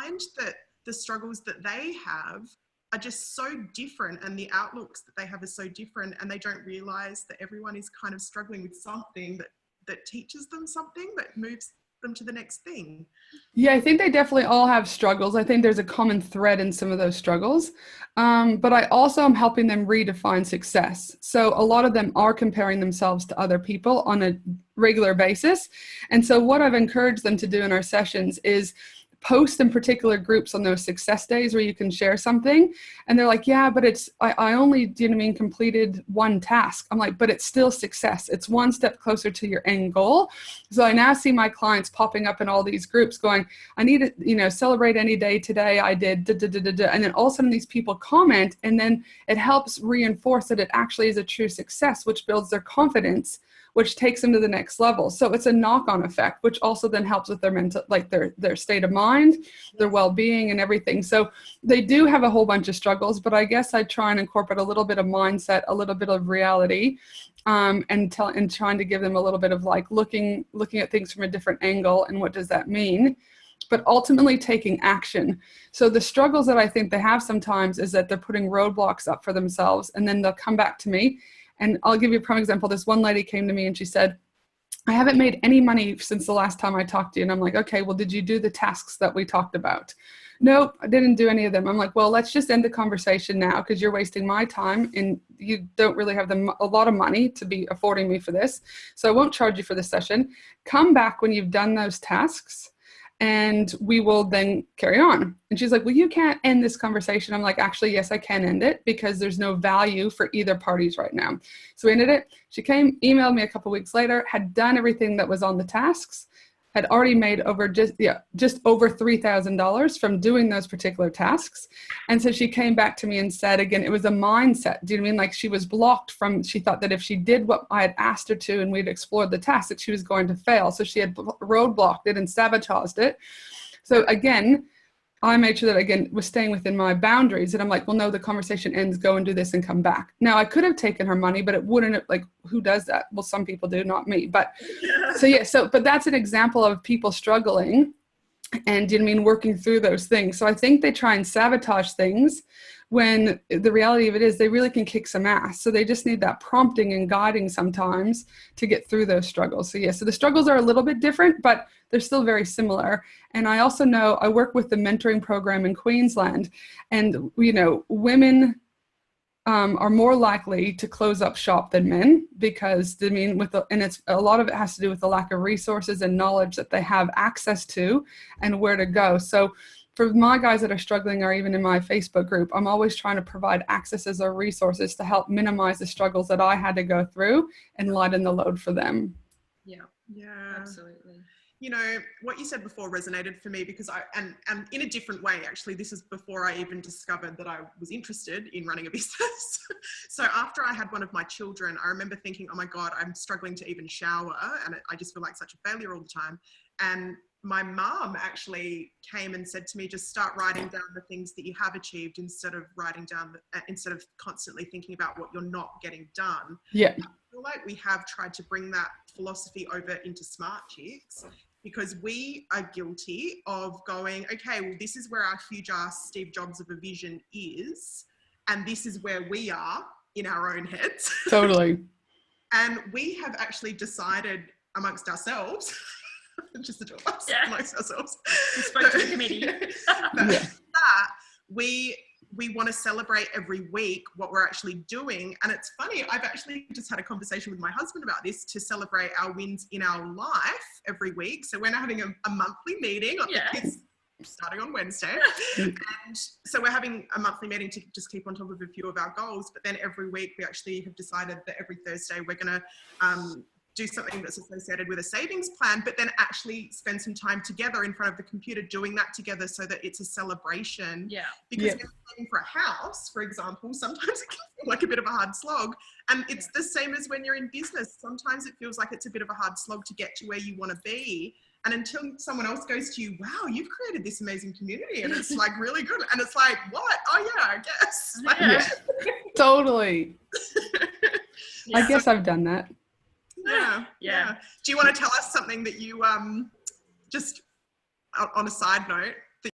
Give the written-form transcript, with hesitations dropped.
find that the struggles that they have are just so different, and the outlooks that they have are so different, and they don't realize that everyone is kind of struggling with something that teaches them something that moves them to the next thing. Yeah, I think they definitely all have struggles. I think there's a common thread in some of those struggles. But I also am helping them redefine success. So a lot of them are comparing themselves to other people on a regular basis. And so what I've encouraged them to do in our sessions is post in particular groups on those success days where you can share something. And they're like, yeah, but I only, do you know what I mean, completed one task. I'm like, but it's still success. It's one step closer to your end goal. So I now see my clients popping up in all these groups going, I need to, you know, celebrate any day today. I did, da, da, da, da, da. And then all of a sudden these people comment, and then it helps reinforce that it actually is a true success, which builds their confidence, which takes them to the next level. So it's a knock-on effect, which also then helps with their mental, like their state of mind, their well-being and everything. So they do have a whole bunch of struggles, but I guess I try and incorporate a little bit of mindset, a little bit of reality, and trying to give them a little bit of like looking at things from a different angle, and what does that mean? But ultimately taking action. So the struggles that I think they have sometimes is that they're putting roadblocks up for themselves, and then they'll come back to me. And I'll give you a prime example. This one lady came to me and she said, I haven't made any money since the last time I talked to you. And I'm like, okay, well, did you do the tasks that we talked about? Nope, I didn't do any of them. I'm like, well, let's just end the conversation now, because you're wasting my time and you don't really have a lot of money to be affording me for this. So I won't charge you for this session. Come back when you've done those tasks, and we will then carry on. And she's like, well, you can't end this conversation. I'm like, actually, yes, I can end it, because there's no value for either parties right now. So we ended it. She came, emailed me a couple weeks later, had done everything that was on the tasks, had already made just over $3,000 from doing those particular tasks. And so she came back to me and said, again, it was a mindset. Do you know what I mean? Like, she was blocked from, she thought that if she did what I had asked her to and we'd explored the task, that she was going to fail. So she had roadblocked it and sabotaged it. So again, I made sure that, again, was staying within my boundaries. And I'm like, well, no, the conversation ends, go and do this and come back. Now, I could have taken her money, but it wouldn't, like, who does that? Well, some people do, not me. But but that's an example of people struggling and, you know what I mean, working through those things. So I think they try and sabotage things when the reality of it is they really can kick some ass. So they just need that prompting and guiding sometimes to get through those struggles. So so the struggles are a little bit different, but they're still very similar. And I also know I work with the mentoring program in Queensland, and, you know, women are more likely to close up shop than men, because I mean, and it's a lot of it has to do with the lack of resources and knowledge that they have access to and where to go. So for my guys that are struggling, or even in my Facebook group, I'm always trying to provide accesses or resources to help minimize the struggles that I had to go through and lighten the load for them. Yeah, absolutely. You know, what you said before resonated for me, because and in a different way, actually. This is before I even discovered that I was interested in running a business. So after I had one of my children, I remember thinking, oh my God, I'm struggling to even shower, and I just feel like such a failure all the time. And my mom actually came and said to me, just start writing down the things that you have achieved, instead of constantly thinking about what you're not getting done. Yeah. I feel like we have tried to bring that philosophy over into Smart Chicks, because we are guilty of going, okay, well, this is where our huge ass Steve Jobs of a vision is, and this is where we are in our own heads. Totally. And we have actually decided amongst ourselves, just the two of us, amongst ourselves, We spoke to the committee. that we want to celebrate every week what we're actually doing. And it's funny, I've actually just had a conversation with my husband about this, to celebrate our wins in our life every week. So we're now having a monthly meeting. It's starting on Wednesday. And so we're having a monthly meeting to just keep on top of a few of our goals. But then every week we actually have decided that every Thursday we're going to do something that's associated with a savings plan, but then actually spend some time together in front of the computer doing that together, so that it's a celebration. Yeah. Because when you're planning for a house, for example, sometimes it can feel like a bit of a hard slog. And it's the same as when you're in business. Sometimes it feels like it's a bit of a hard slog to get to where you want to be. And until someone else goes to you, wow, you've created this amazing community and it's like really good. And it's like, what? Oh yeah, I guess. Like, Totally. I guess I've done that. Yeah. Do you want to tell us something that you, just on a side note,